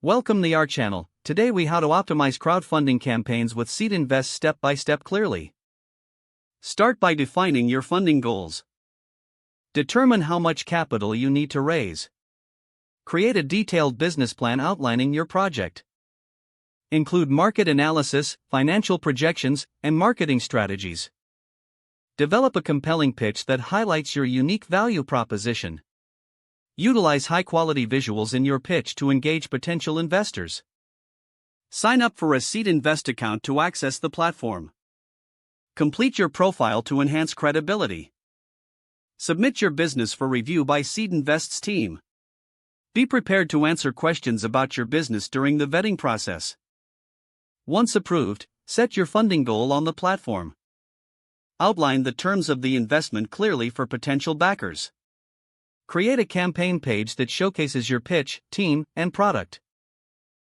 Welcome to our channel. Today we how to optimize crowdfunding campaigns with SeedInvest step by step clearly. Start by defining your funding goals. Determine how much capital you need to raise. Create a detailed business plan outlining your project. Include market analysis, financial projections, and marketing strategies. Develop a compelling pitch that highlights your unique value proposition. Utilize high-quality visuals in your pitch to engage potential investors. Sign up for a SeedInvest account to access the platform. Complete your profile to enhance credibility. Submit your business for review by SeedInvest's team. Be prepared to answer questions about your business during the vetting process. Once approved, set your funding goal on the platform. Outline the terms of the investment clearly for potential backers. Create a campaign page that showcases your pitch, team, and product.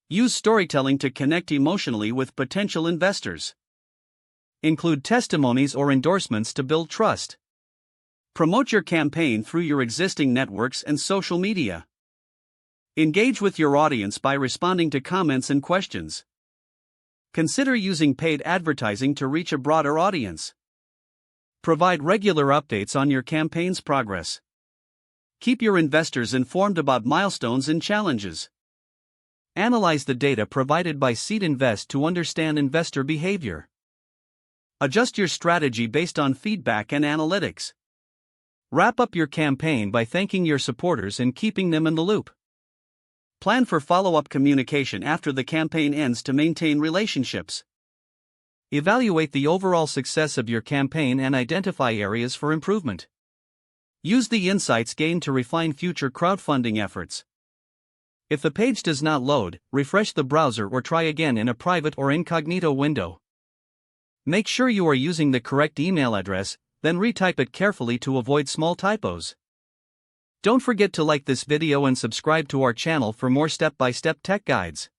Use storytelling to connect emotionally with potential investors. Include testimonies or endorsements to build trust. Promote your campaign through your existing networks and social media. Engage with your audience by responding to comments and questions. Consider using paid advertising to reach a broader audience. Provide regular updates on your campaign's progress. Keep your investors informed about milestones and challenges. Analyze the data provided by SeedInvest to understand investor behavior. Adjust your strategy based on feedback and analytics. Wrap up your campaign by thanking your supporters and keeping them in the loop. Plan for follow-up communication after the campaign ends to maintain relationships. Evaluate the overall success of your campaign and identify areas for improvement. Use the insights gained to refine future crowdfunding efforts. If the page does not load, refresh the browser or try again in a private or incognito window. Make sure you are using the correct email address, then retype it carefully to avoid small typos. Don't forget to like this video and subscribe to our channel for more step-by-step tech guides.